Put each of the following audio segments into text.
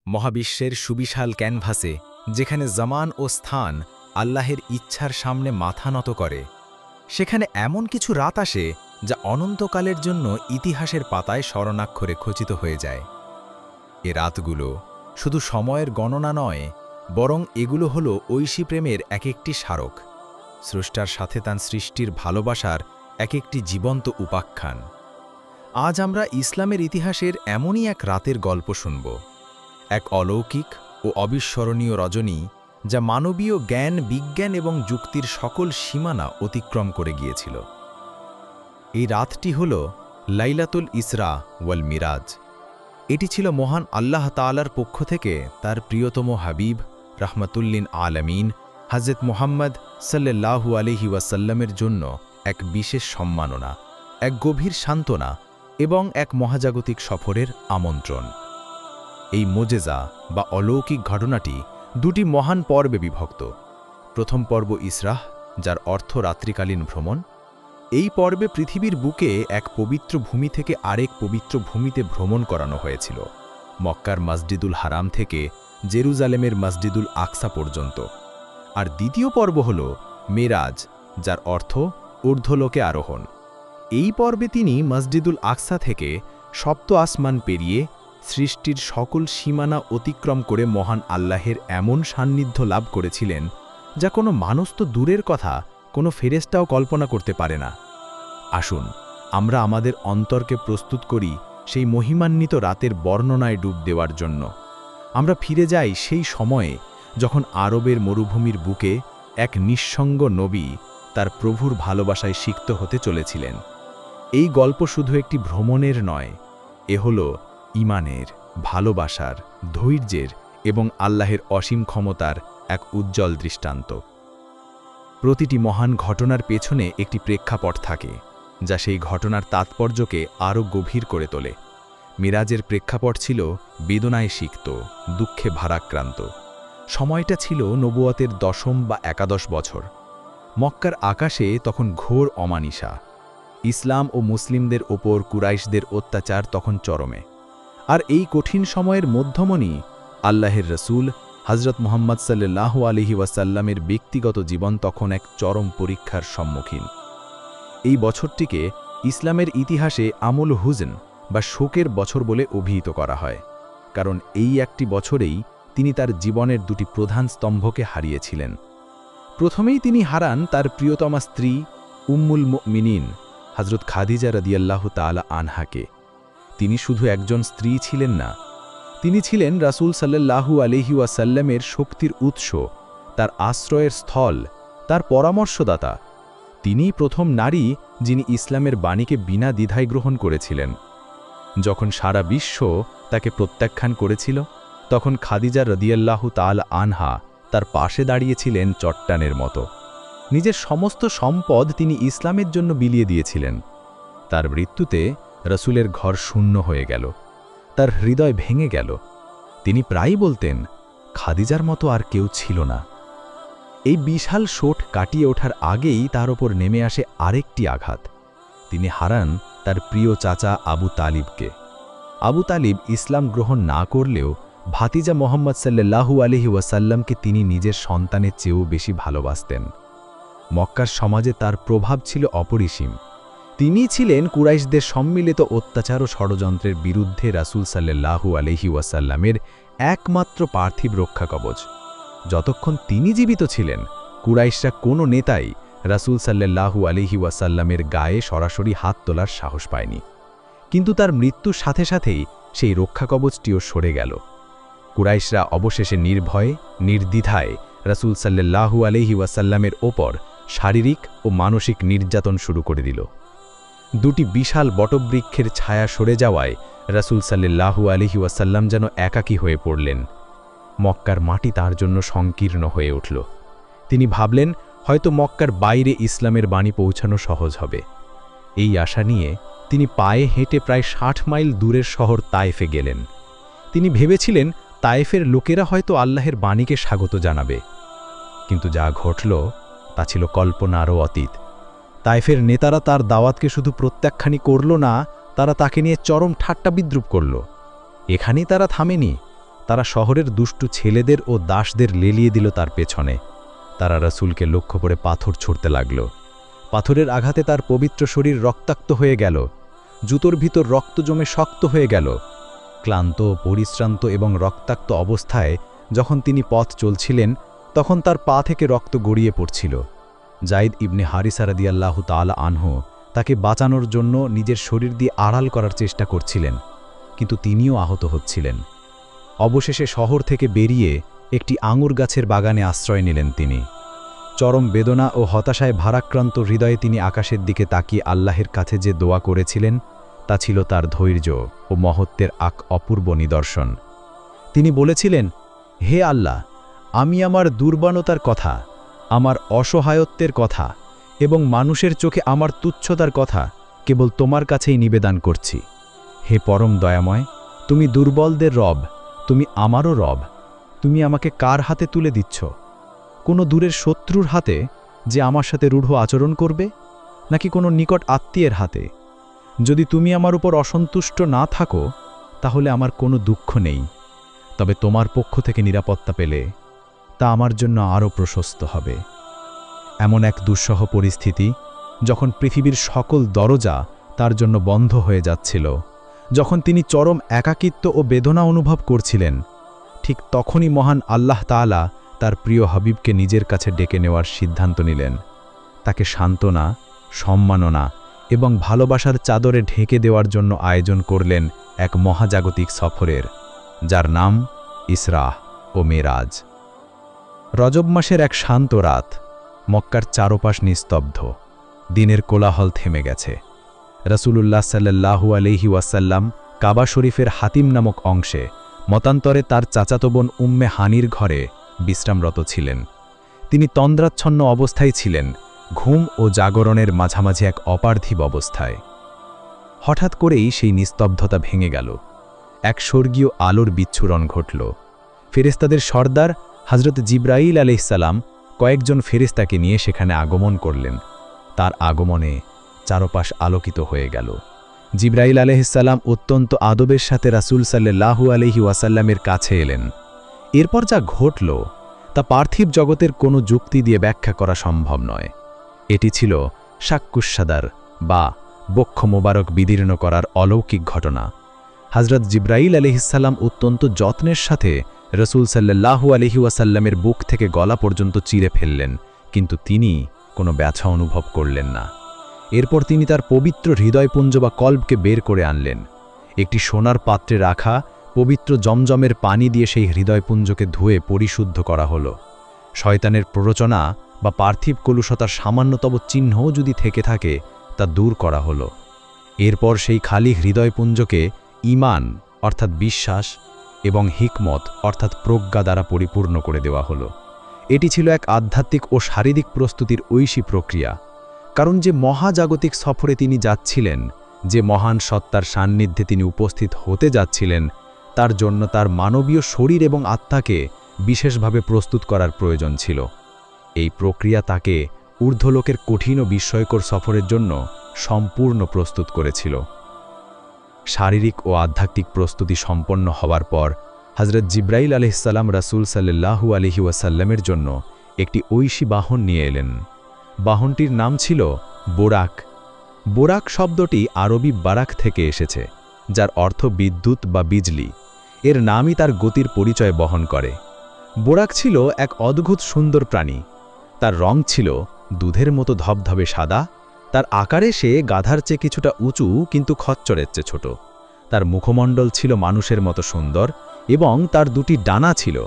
মহাবিশ্বের সুবিশাল ক্যানভাসে যেখানে জামান ও স্থান আল্লাহের ইচ্ছার সামনে মাথা নত করে, সেখানে এমন কিছু রাত আসে যা অনন্তকালের জন্য ইতিহাসের পাতায় স্মরণাক্ষরে খচিত হয়ে যায়। এ রাতগুলো শুধু সময়ের গণনা নয়, বরং এগুলো হলো ঐশী প্রেমের এক একটি স্মারক, স্রষ্টার সাথে তার সৃষ্টির ভালোবাসার এক একটি জীবন্ত উপাখ্যান। আজ আমরা ইসলামের ইতিহাসের এমনই এক রাতের গল্প শুনব, এক অলৌকিক ও অবিস্মরণীয় রজনী যা মানবীয় জ্ঞান, বিজ্ঞান এবং যুক্তির সকল সীমানা অতিক্রম করে গিয়েছিল। এই রাতটি হল লাইলাতুল ইসরা ওয়াল মিরাজ। এটি ছিল মহান আল্লাহ তাআলার পক্ষ থেকে তার প্রিয়তম হাবিব রাহমাতুল্লিন আলামিন হযরত মুহাম্মদ সাল্লাল্লাহু আলাইহি ওয়াসাল্লামের জন্য এক বিশেষ সম্মাননা, এক গভীর সান্ত্বনা এবং এক মহাজাগতিক সফরের আমন্ত্রণ। এই মোজেজা বা অলৌকিক ঘটনাটি দুটি মহান পর্বে বিভক্ত। প্রথম পর্ব ইসরাহ, যার অর্থ রাত্রিকালীন ভ্রমণ। এই পর্বে পৃথিবীর বুকে এক পবিত্র ভূমি থেকে আরেক পবিত্র ভূমিতে ভ্রমণ করানো হয়েছিল, মক্কার মসজিদুল হারাম থেকে জেরুজালেমের মসজিদুল আকসা পর্যন্ত। আর দ্বিতীয় পর্ব হল মেরাজ, যার অর্থ ঊর্ধ্বলোকে আরোহণ। এই পর্বে তিনি মসজিদুল আকসা থেকে সপ্ত আসমান পেরিয়ে সৃষ্টির সকল সীমানা অতিক্রম করে মহান আল্লাহের এমন সান্নিধ্য লাভ করেছিলেন যা কোনো মানুষ তো দূরের কথা, কোনো ফেরেশতাও কল্পনা করতে পারে না। আসুন আমরা আমাদের অন্তরকে প্রস্তুত করি সেই মহিমান্বিত রাতের বর্ণনায় ডুব দেওয়ার জন্য। আমরা ফিরে যাই সেই সময়ে যখন আরবের মরুভূমির বুকে এক নিঃসঙ্গ নবী তার প্রভুর ভালোবাসায় সিক্ত হতে চলেছিলেন। এই গল্প শুধু একটি ভ্রমণের নয়, এ হল ঈমানের, ভালোবাসার, ধৈর্যের এবং আল্লাহের অসীম ক্ষমতার এক উজ্জ্বল দৃষ্টান্ত। প্রতিটি মহান ঘটনার পেছনে একটি প্রেক্ষাপট থাকে, যা সেই ঘটনার তাৎপর্যকে আরও গভীর করে তোলে। মিরাজের প্রেক্ষাপট ছিল বেদনায় সিক্ত, দুঃখে ভারাক্রান্ত। সময়টা ছিল নবুয়তের 10ম বা 11 বছর। মক্কার আকাশে তখন ঘোর অমানিসা। ইসলাম ও মুসলিমদের ওপর কুরাইশদের অত্যাচার তখন চরমে। আর এই কঠিন সময়ের মধ্যমণি আল্লাহের রসুল হযরত মুহাম্মদ সাল্লাল্লাহু আলাইহি ওয়াসাল্লামের ব্যক্তিগত জীবন তখন এক চরম পরীক্ষার সম্মুখীন। এই বছরটিকে ইসলামের ইতিহাসে আমল হুজন বা শোকের বছর বলে অভিহিত করা হয়, কারণ এই একটি বছরেই তিনি তার জীবনের দুটি প্রধান স্তম্ভকে হারিয়েছিলেন। প্রথমেই তিনি হারান তার প্রিয়তমা স্ত্রী উম্মুল মুমিনিন হযরত খাদিজা রাদিয়াল্লাহু তাআলা আনহাকে। তিনি শুধু একজন স্ত্রী ছিলেন না, তিনি ছিলেন রাসূল সাল্লাল্লাহু আলাইহি ওয়াসাল্লামের শক্তির উৎস, তার আশ্রয়ের স্থল, তার পরামর্শদাতা। তিনিই প্রথম নারী যিনি ইসলামের বাণীকে বিনা দ্বিধায় গ্রহণ করেছিলেন। যখন সারা বিশ্ব তাকে প্রত্যাখ্যান করেছিল, তখন খাদিজা রাদিয়াল্লাহু তাআলা আনহা তার পাশে দাঁড়িয়েছিলেন চট্টানের মতো। নিজের সমস্ত সম্পদ তিনি ইসলামের জন্য বিলিয়ে দিয়েছিলেন। তার মৃত্যুতে রাসূলের ঘর শূন্য হয়ে গেল, তার হৃদয় ভেঙে গেল। তিনি প্রায়ই বলতেন, খাদিজার মতো আর কেউ ছিল না। এই বিশাল শোট কাটিয়ে ওঠার আগেই তার ওপর নেমে আসে আরেকটি আঘাত। তিনি হারান তার প্রিয় চাচা আবু তালিবকে। আবু তালিব ইসলাম গ্রহণ না করলেও ভাতিজা মুহাম্মদ সাল্লাল্লাহু আলাইহি ওয়াসাল্লামকে তিনি নিজের সন্তানের চেয়েও বেশি ভালোবাসতেন। মক্কার সমাজে তার প্রভাব ছিল অপরিসীম। তিনি ছিলেন কুরাইশদের সম্মিলিত অত্যাচার ও ষড়যন্ত্রের বিরুদ্ধে রাসূল সাল্লাল্লাহু আলাইহি ওয়াসাল্লামের একমাত্র পার্থিব রক্ষাকবচ। যতক্ষণ তিনি জীবিত ছিলেন, কুরাইশরা কোনো নেতাই রাসূল সাল্লাল্লাহু আলাইহি ওয়াসাল্লামের গায়ে সরাসরি হাত তোলার সাহস পায়নি। কিন্তু তার মৃত্যুর সাথে সাথেই সেই রক্ষাকবচটিও সরে গেল। কুরাইশরা অবশেষে নির্ভয়ে, নির্দ্বিধায় রাসূল সাল্লাল্লাহু আলাইহি ওয়াসাল্লামের ওপর শারীরিক ও মানসিক নির্যাতন শুরু করে দিল। দুটি বিশাল বটবৃক্ষের ছায়া সরে যাওয়ায় রাসূল সাল্লাল্লাহু আলাইহি ওয়াসাল্লাম যেন একাকী হয়ে পড়লেন। মক্কার মাটি তার জন্য সংকীর্ণ হয়ে উঠল। তিনি ভাবলেন, হয়তো মক্কার বাইরে ইসলামের বাণী পৌঁছানো সহজ হবে। এই আশা নিয়ে তিনি পায়ে হেঁটে প্রায় 60 মাইল দূরের শহর তায়েফে গেলেন। তিনি ভেবেছিলেন তায়েফের লোকেরা হয়তো আল্লাহের বাণীকে স্বাগত জানাবে। কিন্তু যা ঘটল তা ছিল কল্পনারও অতীত। তায়েফের নেতারা তার দাওয়াতকে শুধু প্রত্যাখ্যানই করল না, তারা তাকে নিয়ে চরম ঠাট্টা বিদ্রূপ করল। এখানেই তারা থামেনি। তারা শহরের দুষ্টু ছেলেদের ও দাসদের লেলিয়ে দিল তার পেছনে। তারা রাসূলকে লক্ষ্য করে পাথর ছুঁড়তে লাগল। পাথরের আঘাতে তার পবিত্র শরীর রক্তাক্ত হয়ে গেল। জুতোর ভিতর রক্ত জমে শক্ত হয়ে গেল। ক্লান্ত, পরিশ্রান্ত এবং রক্তাক্ত অবস্থায় যখন তিনি পথ চলছিলেন, তখন তার পা থেকে রক্ত গড়িয়ে পড়ছিল। যায়েদ ইবনে হারিসা রাদিয়াল্লাহু তাআলা আনহু তাকে বাঁচানোর জন্য নিজের শরীর দিয়ে আড়াল করার চেষ্টা করছিলেন, কিন্তু তিনিও আহত হচ্ছিলেন। অবশেষে শহর থেকে বেরিয়ে একটি আঙুর গাছের বাগানে আশ্রয় নিলেন তিনি। চরম বেদনা ও হতাশায় ভারাক্রান্ত হৃদয়ে তিনি আকাশের দিকে তাকিয়ে আল্লাহের কাছে যে দোয়া করেছিলেন, তা ছিল তার ধৈর্য ও মহত্বের অপূর্ব নিদর্শন। তিনি বলেছিলেন, হে আল্লাহ, আমি আমার দুর্বলতার কথা, আমার অসহায়ত্বের কথা এবং মানুষের চোখে আমার তুচ্ছতার কথা কেবল তোমার কাছেই নিবেদন করছি। হে পরম দয়াময়, তুমি দুর্বলদের রব, তুমি আমারও রব। তুমি আমাকে কার হাতে তুলে দিচ্ছ? কোনো দূরের শত্রুর হাতে যে আমার সাথে রূঢ় আচরণ করবে, নাকি কোনো নিকট আত্মীয়ের হাতে? যদি তুমি আমার উপর অসন্তুষ্ট না থাকো, তাহলে আমার কোনো দুঃখ নেই, তবে তোমার পক্ষ থেকে নিরাপত্তা পেলে তা আমার জন্য আরও প্রশস্ত হবে। এমন এক দুঃসহ পরিস্থিতি, যখন পৃথিবীর সকল দরজা তার জন্য বন্ধ হয়ে যাচ্ছিল, যখন তিনি চরম একাকিত্ব ও বেদনা অনুভব করছিলেন, ঠিক তখনই মহান আল্লাহ তাআলা তার প্রিয় হাবিবকে নিজের কাছে ডেকে নেওয়ার সিদ্ধান্ত নিলেন। তাকে সান্ত্বনা, সম্মাননা এবং ভালোবাসার চাদরে ঢেকে দেওয়ার জন্য আয়োজন করলেন এক মহাজাগতিক সফরের, যার নাম ইসরাহ ও মেরাজ। রজব মাসের এক শান্ত রাত। মক্কার চারপাশ নিস্তব্ধ। দিনের কোলাহল থেমে গেছে। রাসূলুল্লাহ সাল্লাল্লাহু আলাইহি ওয়াসাল্লাম কাবা শরীফের হাতিম নামক অংশে, মতান্তরে তার চাচাতো বোন উম্মে হানির ঘরে বিশ্রামরত ছিলেন। তিনি তন্দ্রাচ্ছন্ন অবস্থায় ছিলেন, ঘুম ও জাগরণের মাঝামাঝি এক অপার্থিব অবস্থায়। হঠাৎ করেই সেই নিস্তব্ধতা ভেঙে গেল। এক স্বর্গীয় আলোর বিচ্ছুরণ ঘটল। ফেরেশতাদের সর্দার হযরত জিবরাইল আলাইহিস সালাম কয়েকজন ফেরেশতাকে নিয়ে সেখানে আগমন করলেন। তার আগমনে চারপাশ আলোকিত হয়ে গেল। জিবরাইল আলাইহিস সালাম অত্যন্ত আদবের সাথে রাসূল সাল্লাল্লাহু আলাইহি ওয়াসাল্লামের কাছে এলেন। এরপর যা ঘটল তা পার্থিব জগতের কোনো যুক্তি দিয়ে ব্যাখ্যা করা সম্ভব নয়। এটি ছিল শাক্কুসাদার বা বক্ষ মোবারক বিদীর্ণ করার অলৌকিক ঘটনা। হযরত জিবরাইল আলাইহিস সালাম অত্যন্ত যত্নের সাথে রাসূল সাল্লাল্লাহু আলাইহি ওয়াসাল্লামের বুক থেকে গলা পর্যন্ত চিরে ফেললেন, কিন্তু তিনি কোনো ব্যথা অনুভব করলেন না। এরপর তিনি তার পবিত্র হৃদয়পুঞ্জ বা কল্বকে বের করে আনলেন। একটি সোনার পাত্রে রাখা পবিত্র জমজমের পানি দিয়ে সেই হৃদয়পুঞ্জকে ধুয়ে পরিশুদ্ধ করা হলো। শয়তানের প্ররোচনা বা পার্থিব কলুষতার সামান্যতম চিহ্নও যদি থেকে থাকে, তা দূর করা হলো। এরপর সেই খালি হৃদয়পুঞ্জকে ঈমান অর্থাৎ বিশ্বাস এবং হিকমত অর্থাৎ প্রজ্ঞা দ্বারা পরিপূর্ণ করে দেওয়া হলো। এটি ছিল এক আধ্যাত্মিক ও শারীরিক প্রস্তুতির ঐশী প্রক্রিয়া। কারণ যে মহাজাগতিক সফরে তিনি যাচ্ছিলেন, যে মহান সত্তার সান্নিধ্যে তিনি উপস্থিত হতে যাচ্ছিলেন, তার জন্য তার মানবীয় শরীর এবং আত্মাকে বিশেষভাবে প্রস্তুত করার প্রয়োজন ছিল। এই প্রক্রিয়া তাকে ঊর্ধ্বলোকের কঠিন ও বিস্ময়কর সফরের জন্য সম্পূর্ণ প্রস্তুত করেছিল। শারীরিক ও আধ্যাত্মিক প্রস্তুতি সম্পন্ন হওয়ার পর হযরত জিবরাইল আলাইহিস সালাম রাসূল সাল্লাল্লাহু আলাইহি ওয়াসাল্লামের জন্য একটি ঐশী বাহন নিয়ে এলেন। বাহনটির নাম ছিল বোরাক। বোরাক শব্দটি আরবি বারাক থেকে এসেছে, যার অর্থ বিদ্যুৎ বা বিজলি। এর নামই তার গতির পরিচয় বহন করে। বোরাক ছিল এক অদ্ভুত সুন্দর প্রাণী। তার রং ছিল দুধের মতো ধবধবে সাদা। তার আকারে সে গাধার চেয়ে কিছুটা উঁচু, কিন্তু খচ্চরের চেয়ে ছোট। তার মুখমণ্ডল ছিল মানুষের মতো সুন্দর এবং তার দুটি ডানা ছিল,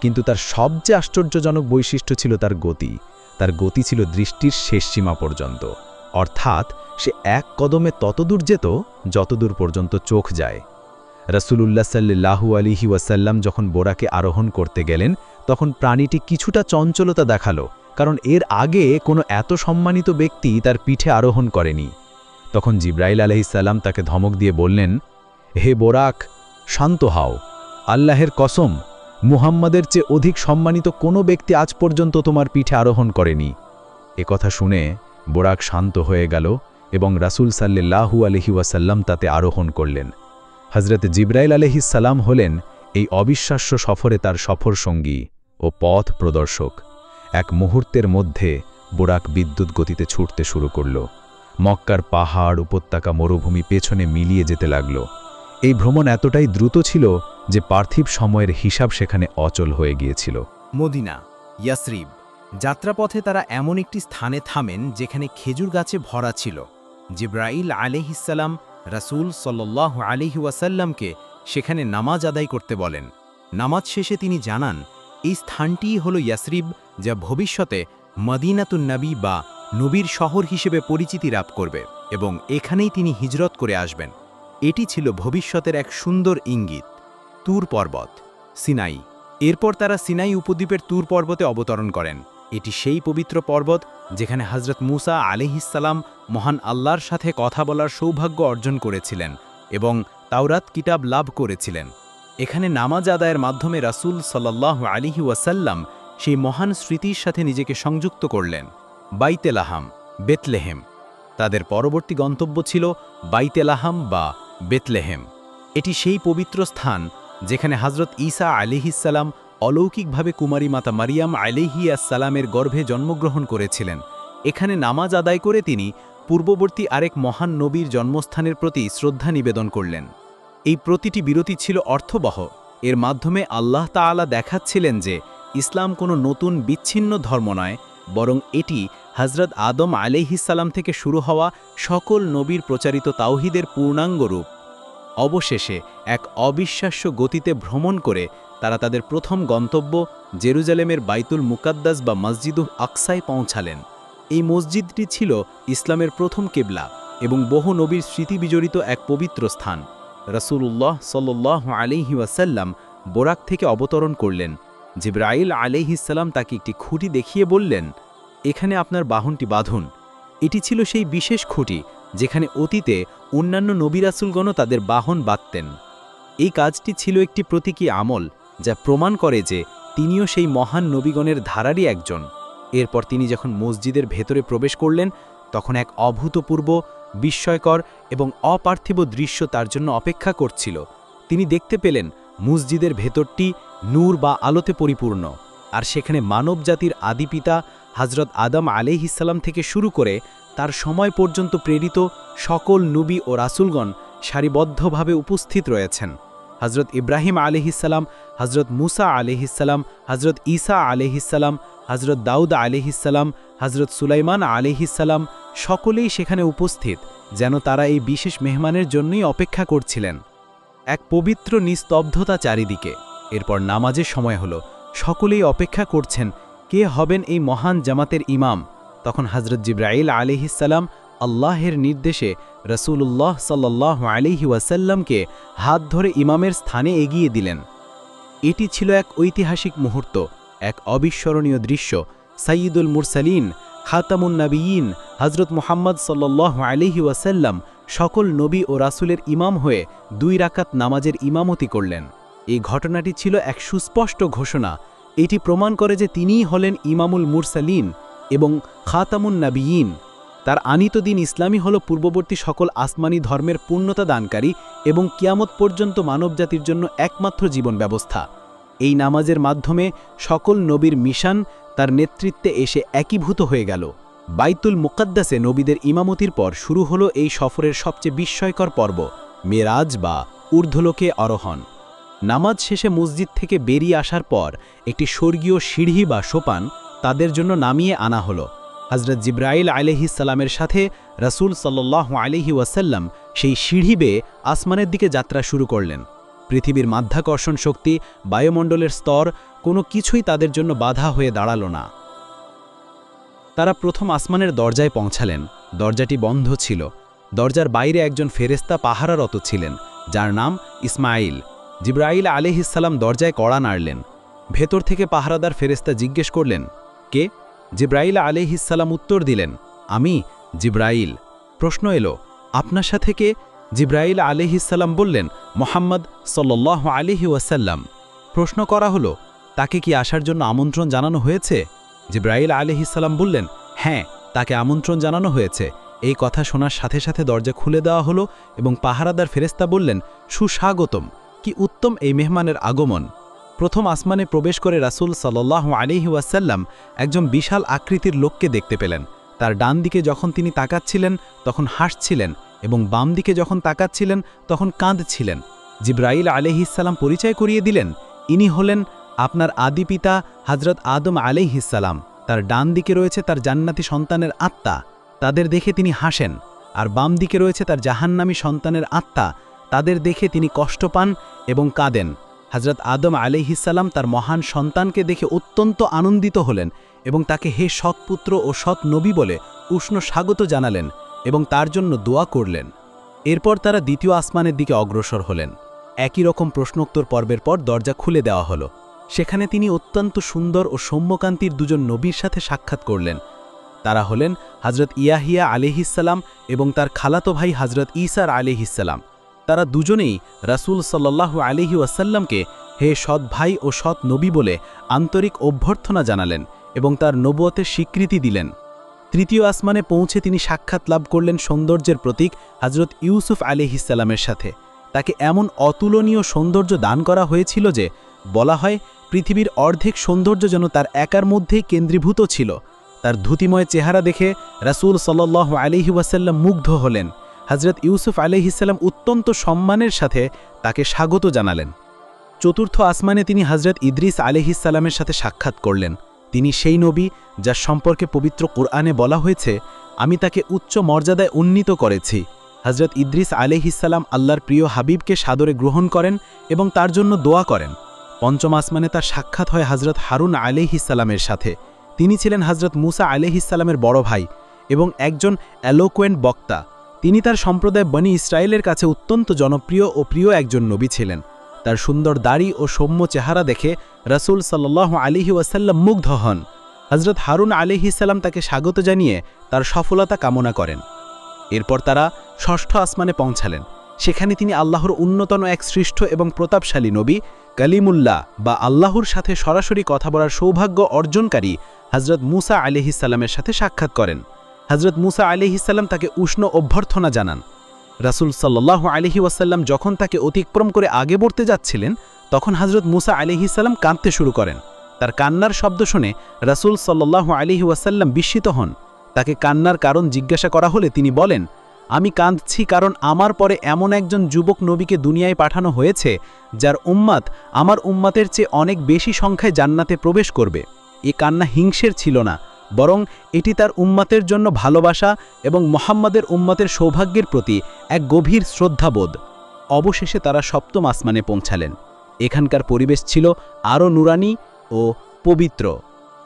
কিন্তু তার সবচেয়ে আশ্চর্যজনক বৈশিষ্ট্য ছিল তার গতি। তার গতি ছিল দৃষ্টির শেষ সীমা পর্যন্ত, অর্থাৎ সে এক কদমে ততদূর যেত যতদূর পর্যন্ত চোখ যায়। রাসূলুল্লাহ সাল্লাল্লাহু আলাইহি ওয়াসাল্লাম যখন বোরাকে আরোহণ করতে গেলেন, তখন প্রাণীটি কিছুটা চঞ্চলতা দেখালো, কারণ এর আগে কোনো এত সম্মানিত ব্যক্তি তার পিঠে আরোহণ করেনি। তখন জিবরাইল আলাইহিস সালাম তাকে ধমক দিয়ে বললেন, হে বোরাক, শান্ত হও। আল্লাহের কসম, মুহাম্মাদের চেয়ে অধিক সম্মানিত কোনো ব্যক্তি আজ পর্যন্ত তোমার পিঠে আরোহণ করেনি। একথা শুনে বোরাক শান্ত হয়ে গেল এবং রাসূল সাল্লাল্লাহু আলাইহি ওয়াসাল্লাম তাতে আরোহণ করলেন। হযরত জিবরাইল আলাইহিস সালাম হলেন এই অবিশ্বাস্য সফরে তার সফর সঙ্গী ও পথ প্রদর্শক। এক মুহূর্তের মধ্যে বোরাক বিদ্যুৎ গতিতে ছুটতে শুরু করল। মক্কার পাহাড়, উপত্যকা, মরুভূমি পেছনে মিলিয়ে যেতে লাগল। এই ভ্রমণ এতটাই দ্রুত ছিল যে পার্থিব সময়ের হিসাব সেখানে অচল হয়ে গিয়েছিল। মদিনা, ইয়াসরিব। যাত্রাপথে তারা এমন একটি স্থানে থামেন যেখানে খেজুর গাছে ভরা ছিল। জিব্রাইল আলাইহিসসালাম রাসূল সাল্লাল্লাহু আলাইহি ওয়াসাল্লামকে সেখানে নামাজ আদায় করতে বলেন। নামাজ শেষে তিনি জানান, এই স্থানটিই হল ইয়াসরিব, যা ভবিষ্যতে মদিনাতুন নবী বা নবীর শহর হিসেবে পরিচিতি লাভ করবে এবং এখানেই তিনি হিজরত করে আসবেন। এটি ছিল ভবিষ্যতের এক সুন্দর ইঙ্গিত। তুর পর্বত, সিনাই। এরপর তারা সিনাই উপদ্বীপের তুর পর্বতে অবতরণ করেন। এটি সেই পবিত্র পর্বত যেখানে হযরত মূসা আলাইহিসসালাম মহান আল্লাহর সাথে কথা বলার সৌভাগ্য অর্জন করেছিলেন এবং তাওরাত কিতাব লাভ করেছিলেন। এখানে নামাজ আদায়ের মাধ্যমে রাসূল সাল্লাল্লাহু আলাইহি ওয়াসাল্লাম সেই মহান স্মৃতির সাথে নিজেকে সংযুক্ত করলেন। বাইতে লাহাম, বেতলেহেম। তাদের পরবর্তী গন্তব্য ছিল বাইতে লাহাম বা বেতলেহেম। এটি সেই পবিত্র স্থান যেখানে হযরত ঈসা আলাইহিসসালাম অলৌকিকভাবে কুমারী মাতা মারিয়াম আলাইহিসসালামের গর্ভে জন্মগ্রহণ করেছিলেন। এখানে নামাজ আদায় করে তিনি পূর্ববর্তী আরেক মহান নবীর জন্মস্থানের প্রতি শ্রদ্ধা নিবেদন করলেন। এই প্রতিটি বিরতি ছিল অর্থবহ। এর মাধ্যমে আল্লাহ তাআলা দেখাচ্ছিলেন যে ইসলাম কোনো নতুন বিচ্ছিন্ন ধর্ম নয়, বরং এটি হযরত আদম আলাইহিসসালাম থেকে শুরু হওয়া সকল নবীর প্রচারিত তাওহীদের পূর্ণাঙ্গ রূপ। অবশেষে এক অবিশ্বাস্য গতিতে ভ্রমণ করে তারা তাদের প্রথম গন্তব্য জেরুজালেমের বাইতুল মুকাদ্দাস বা মসজিদুল আকসায় পৌঁছালেন। এই মসজিদটি ছিল ইসলামের প্রথম কিবলা এবং বহু নবীর স্মৃতিবিজড়িত এক পবিত্র স্থান। রাসূলুল্লাহ সাল্লাল্লাহু আলাইহি ওয়াসাল্লাম বোরাক থেকে অবতরণ করলেন। জিবরাইল আলাইহিসসালাম তাকে একটি খুঁটি দেখিয়ে বললেন, এখানে আপনার বাহনটি বাঁধুন। এটি ছিল সেই বিশেষ খুঁটি যেখানে অতীতে অন্যান্য নবী রাসূলগণও তাদের বাহন বাঁধতেন। এই কাজটি ছিল একটি প্রতীকী আমল যা প্রমাণ করে যে তিনিও সেই মহান নবীগণের ধারারই একজন। এরপর তিনি যখন মসজিদের ভেতরে প্রবেশ করলেন, তখন এক অভূতপূর্ব, বিস্ময়কর এবং অপার্থিব দৃশ্য তার জন্য অপেক্ষা করছিল। তিনি দেখতে পেলেন মসজিদের ভেতরটি নূর বা আলোতে পরিপূর্ণ, আর সেখানে মানবজাতির আদিপিতা হযরত আদম আলাইহিসসালাম থেকে শুরু করে তার সময় পর্যন্ত প্রেরিত সকল নবী ও রাসূলগণ সারিবদ্ধভাবে উপস্থিত রয়েছেন। হযরত ইব্রাহিম আলাইহিসসালাম, হযরত মূসা আলাইহিসসালাম, হযরত ঈসা আলাইহিসসালাম, হযরত দাউদ আলাইহিসসালাম, হযরত সুলাইমান আলাইহিসসালাম সকলেই সেখানে উপস্থিত, যেন তারা এই বিশেষ মেহমানের জন্যই অপেক্ষা করছিলেন। এক পবিত্র নিস্তব্ধতা চারিদিকে। এরপর নামাজের সময় হলো। সকলেই অপেক্ষা করছেন কে হবেন এই মহান জামাতের ইমাম। তখন হযরত জিবরাইল আলাইহিসসালাম আল্লাহের নির্দেশে রাসূলুল্লাহ সাল্লাল্লাহু আলাইহি ওয়াসাল্লামকে হাত ধরে ইমামের স্থানে এগিয়ে দিলেন। এটি ছিল এক ঐতিহাসিক মুহূর্ত, এক অবিস্মরণীয় দৃশ্য। সাইয়্যিদুল মুরসালিন, খাতামুন নবিয়্যিন হযরত মুহাম্মদ সাল্লাল্লাহু আলাইহি ওয়াসাল্লাম সকল নবী ও রাসূলের ইমাম হয়ে 2 রাকাত নামাজের ইমামতি করলেন। এই ঘটনাটি ছিল এক সুস্পষ্ট ঘোষণা। এটি প্রমাণ করে যে তিনিই হলেন ইমামুল মুরসালিন এবং খাতামুন নবিয়্যিন। তার আনিত দিন ইসলামই হল পূর্ববর্তী সকল আসমানি ধর্মের পূর্ণতা দানকারী এবং কিয়ামত পর্যন্ত মানবজাতির জন্য একমাত্র জীবন ব্যবস্থা। এই নামাজের মাধ্যমে সকল নবীর মিশন তার নেতৃত্বে এসে একীভূত হয়ে গেল। বাইতুল মুকাদ্দাসে নবীদের ইমামতির পর শুরু হলো এই সফরের সবচেয়ে বিস্ময়কর পর্ব, মেরাজ বা ঊর্ধ্বলোকে আরোহণ। নামাজ শেষে মসজিদ থেকে বেরিয়ে আসার পর একটি স্বর্গীয় সিঁড়ি বা সোপান তাদের জন্য নামিয়ে আনা হলো। হযরত জিবরাইল আলাইহিসসালামের সাথে রাসূল সাল্লাল্লাহু আলাইহি ওয়াসাল্লাম সেই সিঁড়ি বেয়ে আসমানের দিকে যাত্রা শুরু করলেন। পৃথিবীর মাধ্যাকর্ষণ শক্তি, বায়ুমণ্ডলের স্তর কোনো কিছুই তাদের জন্য বাধা হয়ে দাঁড়ালো না। তারা প্রথম আসমানের দরজায় পৌঁছালেন। দরজাটি বন্ধ ছিল। দরজার বাইরে একজন ফেরেশতা পাহারারত ছিলেন, যার নাম ইসমাঈল। জিবরাইল আলাইহিসসালাম দরজায় কড়া নাড়লেন। ভেতর থেকে পাহারাদার ফেরেশতা জিজ্ঞেস করলেন, কে? জিবরাইল আলাইহিসসালাম উত্তর দিলেন, আমি জিবরাইল। প্রশ্ন এলো, আপনার সাথে কে? জিবরাইল আলাইহিসসালাম বললেন, মুহাম্মদ সাল্লাল্লাহু আলাইহি ওয়াসাল্লাম। প্রশ্ন করা হলো, তাকে কি আসার জন্য আমন্ত্রণ জানানো হয়েছে? জিবরাইল আলাইহিসসালাম বললেন, হ্যাঁ, তাকে আমন্ত্রণ জানানো হয়েছে। এই কথা শোনার সাথে সাথে দরজা খুলে দেওয়া হলো এবং পাহারাদার ফেরেশতা বললেন, সুস্বাগতম, কি উত্তম এই মেহমানের আগমন! প্রথম আসমানে প্রবেশ করে রাসূল সাল্লাল্লাহু আলাইহি ওয়াসাল্লাম একজন বিশাল আকৃতির লোককে দেখতে পেলেন। তার ডান দিকে যখন তিনি তাকাচ্ছিলেন তখন হাসছিলেন এবং বাম দিকে যখন তাকাচ্ছিলেন তখন কাঁদছিলেন। জিবরাইল আলাইহিসসালাম পরিচয় করিয়ে দিলেন, ইনি হলেন আপনার আদি পিতা হযরত আদম আলাইহিসসালাম। তার ডান দিকে রয়েছে তার জান্নাতি সন্তানের আত্মা, তাদের দেখে তিনি হাসেন। আর বাম দিকে রয়েছে তার জাহান্নামী সন্তানের আত্মা, তাদের দেখে তিনি কষ্ট পান এবং কাঁদেন। হযরত আদম আলাইহিসসালাম তার মহান সন্তানকে দেখে অত্যন্ত আনন্দিত হলেন এবং তাকে হে সৎপুত্র ও সৎ নবী বলে উষ্ণ স্বাগত জানালেন এবং তার জন্য দোয়া করলেন। এরপর তারা দ্বিতীয় আসমানের দিকে অগ্রসর হলেন। একই রকম প্রশ্নোত্তর পর্বের পর দরজা খুলে দেওয়া হলো। সেখানে তিনি অত্যন্ত সুন্দর ও সৌম্যকান্তির দুজন নবীর সাথে সাক্ষাৎ করলেন। তারা হলেন হযরত ইয়াহিয়া আলাইহিসসালাম এবং তার খালাতো ভাই হযরত ঈসা আলাইহিসসালাম। তারা দুজনেই রাসূল সাল্লাল্লাহু আলাইহি ওয়াসাল্লামকে হে সৎ ভাই ও সৎ নবী বলে আন্তরিক অভ্যর্থনা জানালেন এবং তার নবুয়তের স্বীকৃতি দিলেন। তৃতীয় আসমানে পৌঁছে তিনি সাক্ষাৎ লাভ করলেন সৌন্দর্যের প্রতীক হযরত ইউসুফ আলাইহিসসালামের সাথে। তাকে এমন অতুলনীয় সৌন্দর্য দান করা হয়েছিল যে বলা হয় পৃথিবীর অর্ধেক সৌন্দর্য যেন তার একার মধ্যেই কেন্দ্রীভূত ছিল। তার ধুতিময় চেহারা দেখে রাসূল সাল্লাল্লাহু আলাইহি ওয়াসাল্লাম মুগ্ধ হলেন। হযরত ইউসুফ আলাইহিসসালাম অত্যন্ত সম্মানের সাথে তাকে স্বাগত জানালেন। চতুর্থ আসমানে তিনি হযরত ইদ্রিস আলাইহিসসালামের সাথে সাক্ষাৎ করলেন। তিনি সেই নবী যার সম্পর্কে পবিত্র কোরআনে বলা হয়েছে, আমি তাকে উচ্চ মর্যাদায় উন্নীত করেছি। হযরত ইদ্রিস আলাইহিসসালাম আল্লাহর প্রিয় হাবিবকে সাদরে গ্রহণ করেন এবং তার জন্য দোয়া করেন। পঞ্চম আসমানে তার সাক্ষাৎ হয় হযরত হারুন আলাইহিসসালামের সাথে। তিনি ছিলেন হযরত মুসা আলাইহিসসালামের বড় ভাই এবং একজন এলোকোয়েন্ট বক্তা। তিনি তার সম্প্রদায় বনি ইসরায়েলের কাছে অত্যন্ত জনপ্রিয় ও প্রিয় একজন নবী ছিলেন। তার সুন্দর দাড়ি ও সৌম্য চেহারা দেখে রাসূল সাল্লাল্লাহু আলাইহি ওয়াসাল্লাম মুগ্ধ হন। হযরত হারুন আলাইহিসসালাম তাকে স্বাগত জানিয়ে তার সফলতা কামনা করেন। এরপর তারা ষষ্ঠ আসমানে পৌঁছালেন। সেখানে তিনি আল্লাহর উন্নতন এক সৃষ্ট এবং প্রতাপশালী নবী কালিমুল্লাহ বা আল্লাহর সাথে সরাসরি কথা বলার সৌভাগ্য অর্জনকারী হযরত মুসা আলাইহিসসালামের সাথে সাক্ষাৎ করেন। হযরত মুসা আলাইহিসসালাম তাকে উষ্ণ অভ্যর্থনা জানান। রাসূল সাল্লাল্লাহু আলাইহি ওয়াসাল্লাম যখন তাকে অতিক্রম করে আগে बढ़তে যাচ্ছিলেন তখন হযরত মুসা আলাইহিসসালাম কাঁদতে শুরু করেন। তার কান্নার শব্দ শুনে রাসূল সাল্লাল্লাহু আলাইহি ওয়াসাল্লাম বিস্মিত হন। তাকে কান্নার কারণ জিজ্ঞাসা করা হলে তিনি বলেন, আমি কাঁদছি কারণ আমার পরে এমন একজন যুবক নবীকে দুনিয়ায় পাঠানো হয়েছে যার উম্মত আমার উম্মতের চেয়ে অনেক বেশি সংখ্যায় জান্নাতে প্রবেশ করবে। এ কান্না হিংসের ছিল না, বরং এটি তার উম্মতের জন্য ভালোবাসা এবং মুহাম্মাদের উম্মতের সৌভাগ্যের প্রতি এক গভীর শ্রদ্ধাবোধ। অবশেষে তারা সপ্তম আসমানে পৌঁছালেন। এখানকার পরিবেশ ছিল আরও নুরানি ও পবিত্র।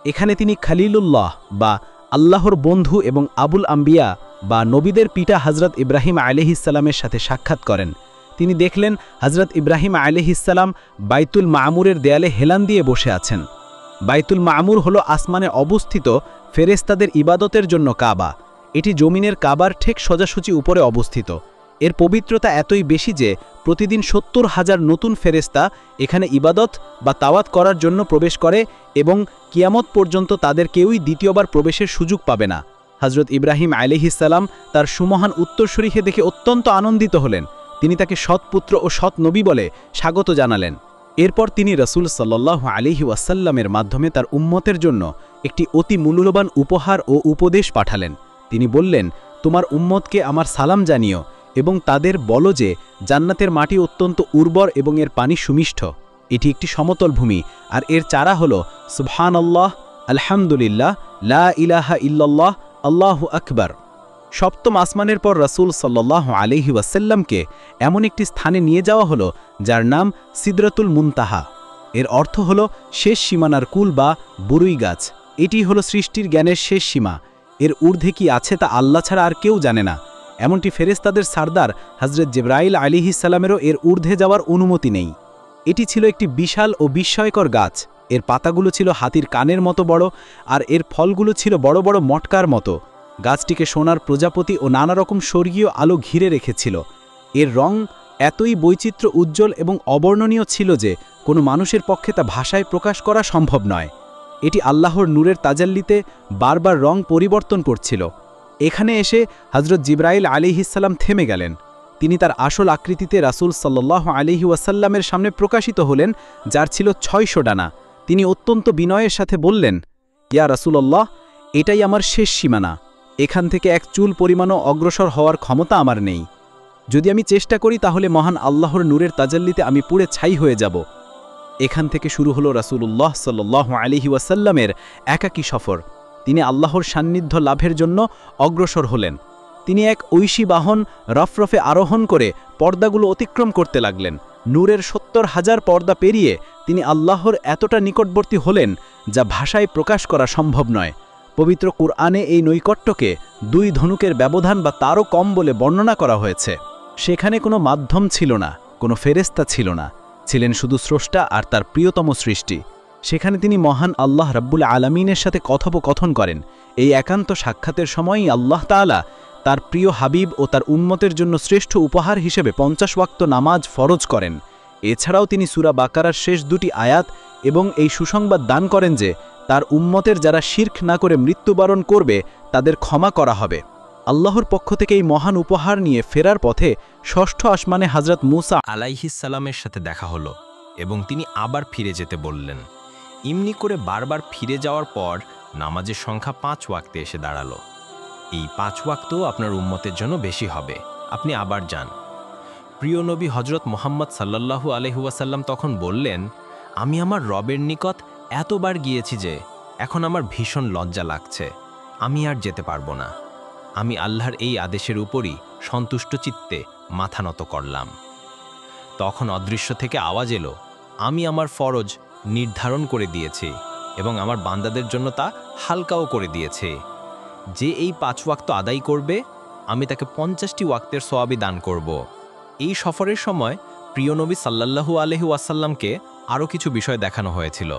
এখানে তিনি খলিলুল্লাহ বা আল্লাহর বন্ধু এবং আবুল আম্বিয়া বা নবীদের পিতা হযরত ইব্রাহিম আলাইহিসসালামের সাথে সাক্ষাৎ করেন। তিনি দেখলেন হযরত ইব্রাহিম আলাইহিসসালাম বাইতুল মামুরের দেয়ালে হেলান দিয়ে বসে আছেন। বাইতুল মামুর হল আসমানে অবস্থিত ফেরেশতাদের ইবাদতের জন্য কাবা। এটি জমিনের কাবার ঠিক সোজাসুজি উপরে অবস্থিত। এর পবিত্রতা এতই বেশি যে প্রতিদিন ৭০,০০০ নতুন ফেরেশতা এখানে ইবাদত বা তাওয়াত করার জন্য প্রবেশ করে এবং কিয়ামত পর্যন্ত তাদের কেউই দ্বিতীয়বার প্রবেশের সুযোগ পাবে না। হযরত ইব্রাহিম আলাইহিসসালাম তার সুমহান উত্তরসূরিকে দেখে অত্যন্ত আনন্দিত হলেন। তিনি তাকে সৎপুত্র ও সৎ নবী বলে স্বাগত জানালেন। এরপর তিনি রাসূল সাল্লাল্লাহু আলাইহি ওয়াসাল্লামের মাধ্যমে তার উম্মতের জন্য একটি অতি মূল্যবান উপহার ও উপদেশ পাঠালেন। তিনি বললেন, তোমার উম্মতকে আমার সালাম জানিও এবং তাদের বলো যে জান্নাতের মাটি অত্যন্ত উর্বর এবং এর পানি সুমিষ্ঠ। এটি একটি সমতল ভূমি আর এর চারা হল সুবহানাল্লাহ, আলহামদুলিল্লাহ, লা ইলাহা ইল্লাল্লাহ, আল্লাহু আকবার। সপ্তম আসমানের পর রাসূল সাল্লাল্লাহু আলাইহি ওয়াসাল্লামকে এমন একটি স্থানে নিয়ে যাওয়া হলো যার নাম সিদরাতুল মুনতাহা। এর অর্থ হল শেষ সীমানার কুল বা বরুই গাছ। এটি হলো সৃষ্টির জ্ঞানের শেষ সীমা। এর ঊর্ধ্বে কি আছে তা আল্লাহ ছাড়া আর কেউ জানে না। এমনটি ফেরেশতাদের সরদার হযরত জিবরাইল আলাইহিসসালামেরও এর ঊর্ধ্বে যাওয়ার অনুমতি নেই। এটি ছিল একটি বিশাল ও বিস্ময়কর গাছ। এর পাতাগুলো ছিল হাতির কানের মতো বড় আর এর ফলগুলো ছিল বড় বড় মটকার মতো। গাছটিকে সোনার প্রজাপতি ও নানা রকম স্বর্গীয় আলো ঘিরে রেখেছিল। এর রং এতই বৈচিত্র্য উজ্জ্বল এবং অবর্ণনীয় ছিল যে কোনো মানুষের পক্ষে তা ভাষায় প্রকাশ করা সম্ভব নয়। এটি আল্লাহর নূরের তাজাল্লিতে বারবার রং পরিবর্তন করছিল। এখানে এসে হযরত জিবরাইল আলাইহিসসালাম থেমে গেলেন। তিনি তার আসল আকৃতিতে রাসূল সাল্লাল্লাহু আলাইহি ওয়াসাল্লামের সামনে প্রকাশিত হলেন, যার ছিল 600 ডানা। তিনি অত্যন্ত বিনয়ের সাথে বললেন, ইয়া রাসূলুল্লাহ, এটাই আমার শেষ সীমানা। এখান থেকে এক চুল পরিমাণও অগ্রসর হওয়ার ক্ষমতা আমার নেই। যদি আমি চেষ্টা করি তাহলে মহান আল্লাহর নূরের তাজাল্লিতে আমি পুড়ে ছাই হয়ে যাব। এখান থেকে শুরু হলো রাসূলুল্লাহ সাল্লাল্লাহু আলাইহি ওয়াসাল্লামের একাকী সফর। তিনি আল্লাহর সান্নিধ্য লাভের জন্য অগ্রসর হলেন। তিনি এক ঐশী বাহন রফরফে আরোহণ করে পর্দাগুলো অতিক্রম করতে লাগলেন। নূরের 70,000 পর্দা পেরিয়ে তিনি আল্লাহর এতটা নিকটবর্তী হলেন যা ভাষায় প্রকাশ করা সম্ভব নয়। পবিত্র কুরআনে এই নৈকট্যকে 2 ধনুকের ব্যবধান বা তারও কম বলে বর্ণনা করা হয়েছে। সেখানে কোনো মাধ্যম ছিল না, কোনো ফেরেশতা ছিল না, ছিলেন শুধু স্রষ্টা আর তার প্রিয়তম সৃষ্টি। সেখানে তিনি মহান আল্লাহ রাব্বুল আলামিনের সাথে কথোপকথন করেন। এই একান্ত সাক্ষাতের সময়ই আল্লাহ তাআলা তার প্রিয় হাবিব ও তার উম্মতের জন্য শ্রেষ্ঠ উপহার হিসেবে 50 ওয়াক্ত নামাজ ফরজ করেন। এছাড়াও তিনি সূরা বাকারার শেষ 2টি আয়াত এবং এই সুসংবাদ দান করেন যে তার উম্মতের যারা শিরক না করে মৃত্যুবরণ করবে তাদের ক্ষমা করা হবে। আল্লাহর পক্ষ থেকে এই মহান উপহার নিয়ে ফেরার পথে 6ষ্ঠ আসমানে হযরত মূসা আলাইহিস সালামের সাথে দেখা হলো এবং তিনি আবার ফিরে যেতে বললেন। ইমনি করে বারবার ফিরে যাওয়ার পর নামাজের সংখ্যা 5 ওয়াক্তে এসে দাঁড়ালো। এই 5 ওয়াক্তও আপনার উম্মতের জন্য বেশি হবে, আপনি আবার যান। প্রিয় নবী হজরত মুহাম্মদ সাল্লাল্লাহু আলাইহি ওয়াসাল্লাম তখন বললেন, আমি আমার রবের নিকট এতবার গিয়েছি যে এখন আমার ভীষণ লজ্জা লাগছে, আমি আর যেতে পারবো না। আমি আল্লাহর এই আদেশের উপরই সন্তুষ্ট চিত্তে মাথা নত করলাম। তখন অদৃশ্য থেকে আওয়াজ এলো, আমি আমার ফরজ নির্ধারণ করে দিয়েছি এবং আমার বান্দাদের জন্য তা হালকাও করে দিয়েছে। যে এই 5 ওয়াক্ত আদায় করবে আমি তাকে 50টি ওয়াক্তের সওয়াবই দান করব। এই সফরের সময় প্রিয় নবী সাল্লাল্লাহু আলাইহি ওয়াসাল্লামকে আরও কিছু বিষয় দেখানো হয়েছিল।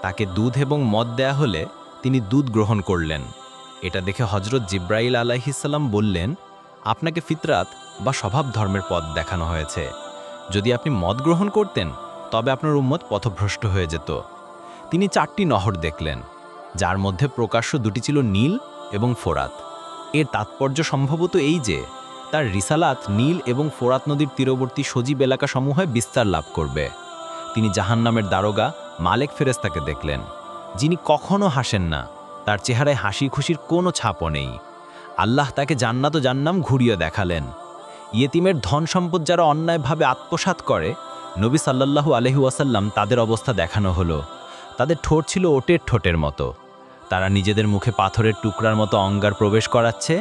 তাকে দুধ এবং মদ দেয়া হলে তিনি দুধ গ্রহণ করলেন। এটা দেখে হজরত জিব্রাইল আলাইহিস সালাম বললেন, আপনাকে ফিতরাত বা স্বভাব ধর্মের পথ দেখানো হয়েছে। যদি আপনি মদ গ্রহণ করতেন তবে আপনার উম্মত পথভ্রষ্ট হয়ে যেত। তিনি 4টি নহর দেখলেন, যার মধ্যে প্রকাশ্য 2টি ছিল নীল এবং ফোরাত। এর তাৎপর্য সম্ভবত এই যে তার রিসালাত নীল এবং ফোরাত নদীর তীরবর্তী সজীব এলাকাসমূহে বিস্তার লাভ করবে। তিনি জাহান্নামের দারোগা মালেক ফেরেশতাকে দেখলেন, যিনি কখনো হাসেন না, তার চেহারায় হাসি খুশির কোনো ছাপও নেই। আল্লাহ তাকে জান্নাত ও জান্নাম ঘুরিয়ে দেখালেন। ইয়েতিমের ধন সম্পদ যারা অন্যায়ভাবে আত্মসাৎ করে, নবী সাল্লাল্লাহু আলাইহি ওয়াসাল্লাম তাদের অবস্থা দেখানো হলো। তাদের ঠোঁট ছিল ওটের ঠোঁটের মতো। তারা নিজেদের মুখে পাথরের টুকরার মতো অঙ্গার প্রবেশ করাচ্ছে,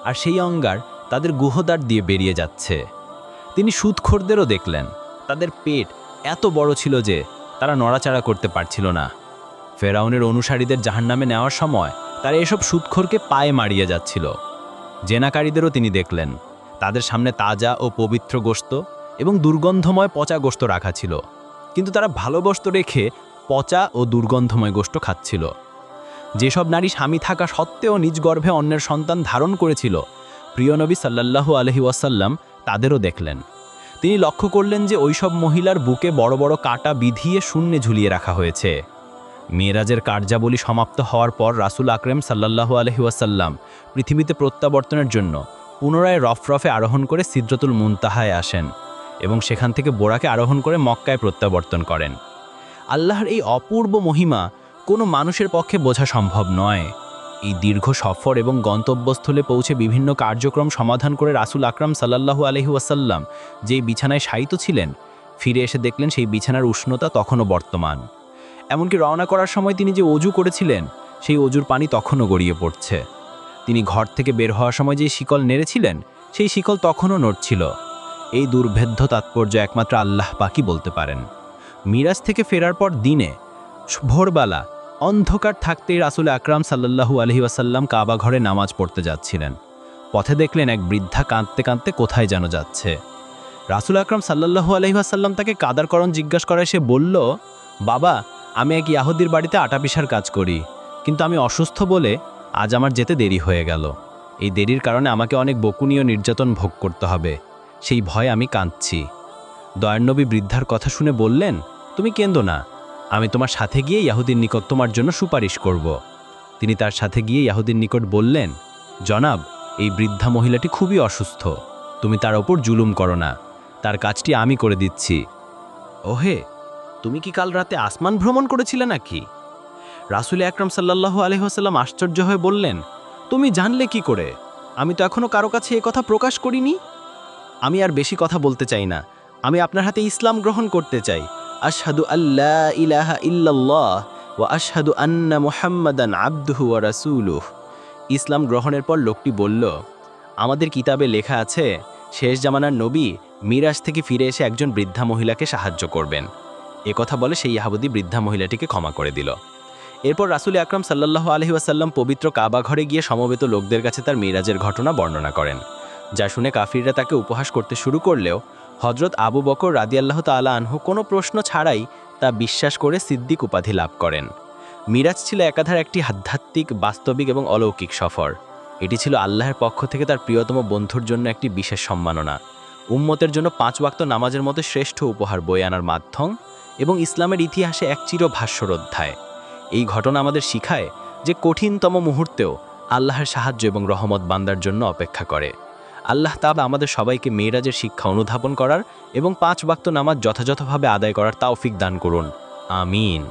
আর সেই অঙ্গার তাদের গুহদ্বার দিয়ে বেরিয়ে যাচ্ছে। তিনি সুদখোরদেরও দেখলেন, তাদের পেট এত বড় ছিল যে তারা নড়াচড়া করতে পারছিল না। ফেরাউনের অনুসারীদের জাহান্নামে নেওয়ার সময় তারা এসব সুদখোরকে পায়ে মারিয়ে যাচ্ছিল। জেনাকারীদেরও তিনি দেখলেন, তাদের সামনে তাজা ও পবিত্র গোশত এবং দুর্গন্ধময় পচা গোশত রাখা ছিল, কিন্তু তারা ভালো গোশত রেখে পচা ও দুর্গন্ধময় গোশত খাচ্ছিল। যেসব নারী স্বামী থাকা সত্ত্বেও নিজ গর্ভে অন্যের সন্তান ধারণ করেছিল, প্রিয় নবী সাল্লাল্লাহু আলাইহি ওয়াসাল্লাম তাদেরও দেখলেন। তিনি লক্ষ্য করলেন যে ওইসব মহিলার বুকে বড় বড় কাঁটা বিধিয়ে শূন্যে ঝুলিয়ে রাখা হয়েছে। মেরাজের কার্যাবলী সমাপ্ত হওয়ার পর রাসূল আকরাম সাল্লাল্লাহু আলাইহি ওয়াসাল্লাম পৃথিবীতে প্রত্যাবর্তনের জন্য পুনরায় রফরফে আরোহণ করে সিদরাতুল মুনতাহায় আসেন এবং সেখান থেকে বোরাকে আরোহণ করে মক্কায় প্রত্যাবর্তন করেন। আল্লাহর এই অপূর্ব মহিমা কোনো মানুষের পক্ষে বোঝা সম্ভব নয়। এই দীর্ঘ সফর এবং গন্তব্যস্থলে পৌঁছে বিভিন্ন কার্যক্রম সমাধান করে রাসূল আকরাম সাল্লাল্লাহু আলাইহি ওয়াসাল্লাম যেই বিছানায় শায়িত ছিলেন, ফিরে এসে দেখলেন সেই বিছানার উষ্ণতা তখনও বর্তমান। এমনকি রওনা করার সময় তিনি যে অজু করেছিলেন, সেই অজুর পানি তখনও গড়িয়ে পড়ছে। তিনি ঘর থেকে বের হওয়ার সময় যে শিকল নেড়েছিলেন, সেই শিকল তখনও নড়ছিল। এই দুর্ভেদ্য তাৎপর্য একমাত্র আল্লাহ পাকই বলতে পারেন। মিরাজ থেকে ফেরার পর দিনে ভোরবেলা অন্ধকার থাকতেই রাসূল আকরাম সাল্লাল্লাহু আলাইহি ওয়াসাল্লাম কাবা ঘরে নামাজ পড়তে যাচ্ছিলেন। পথে দেখলেন এক বৃদ্ধা কাঁদতে কাঁদতে কোথায় যেন যাচ্ছে। রাসূল আকরাম সাল্লাল্লাহু আলাইহি ওয়াসাল্লাম তাকে কাদার কারণ জিজ্ঞাসা করায় সে বলল, বাবা, আমি এক ইয়াহুদির বাড়িতে আটা পিষার কাজ করি, কিন্তু আমি অসুস্থ বলে আজ আমার যেতে দেরি হয়ে গেল। এই দেরির কারণে আমাকে অনেক বকুনি ও নির্যাতন ভোগ করতে হবে, সেই ভয়ে আমি কাঁদছি। দয়ার নবী বৃদ্ধার কথা শুনে বললেন, তুমি কেঁদো না, আমি তোমার সাথে গিয়ে ইয়াহুদির নিকট তোমার জন্য সুপারিশ করব। তিনি তার সাথে গিয়ে ইয়াহুদির নিকট বললেন, জনাব, এই বৃদ্ধা মহিলাটি খুবই অসুস্থ, তুমি তার ওপর জুলুম করো না, তার কাজটি আমি করে দিচ্ছি। ওহে, তুমি কি কাল রাতে আসমান ভ্রমণ করেছিলে নাকি? রাসূল আকরাম সাল্লাল্লাহু আলাইহি ওয়াসাল্লাম আশ্চর্য হয়ে বললেন, তুমি জানলে কি করে? আমি তো এখনো কারো কাছে এ কথা প্রকাশ করিনি। আমি আর বেশি কথা বলতে চাই না, আমি আপনার হাতে ইসলাম গ্রহণ করতে চাই। আশহাদু আল্লা ইলাহা ইল্লাল্লাহ ওয়া আশহাদু আন্না মুহাম্মাদান আবদুহু ওয়া রাসূলুহু। ইসলাম গ্রহণের পর লোকটি বলল, আমাদের কিতাবে লেখা আছে শেষ জামানার নবী মিরাজ থেকে ফিরে এসে একজন বৃদ্ধা মহিলাকে সাহায্য করবেন। এ কথা বলে সেই ইহুদি বৃদ্ধা মহিলাটিকে ক্ষমা করে দিল। এরপর রাসূল আকরাম সাল্লাল্লাহু আলাইহি ওয়াসাল্লাম পবিত্র কাবা ঘরে গিয়ে সমবেত লোকদের কাছে তার মিরাজের ঘটনা বর্ণনা করেন, যা শুনে কাফিররা তাকে উপহাস করতে শুরু করলেও হযরত আবু বকর রাদিয়াল্লাহু তাআলা আনহু কোনো প্রশ্ন ছাড়াই তা বিশ্বাস করে সিদ্দিক উপাধি লাভ করেন। মিরাজ ছিল একাধারে একটি আধ্যাত্মিক, বাস্তবিক এবং অলৌকিক সফর। এটি ছিল আল্লাহর পক্ষ থেকে তার প্রিয়তম বন্ধুর জন্য একটি বিশেষ সম্মাননা, উম্মতের জন্য 5 ওয়াক্ত নামাজের মতো শ্রেষ্ঠ উপহার বয়ে আনার মাধ্যম এবং ইসলামের ইতিহাসে এক চিরভাস্বর অধ্যায়। এই ঘটনা আমাদের শিখায় যে কঠিনতম মুহূর্তেও আল্লাহর সাহায্য এবং রহমত বান্দার জন্য অপেক্ষা করে। আল্লাহ তাআলা আমাদের সবাইকে মেরাজের শিক্ষা অনুধাবন করার এবং 5 ওয়াক্ত নামাজ যথাযথভাবে আদায় করার তৌফিক দান করুন। আমিন।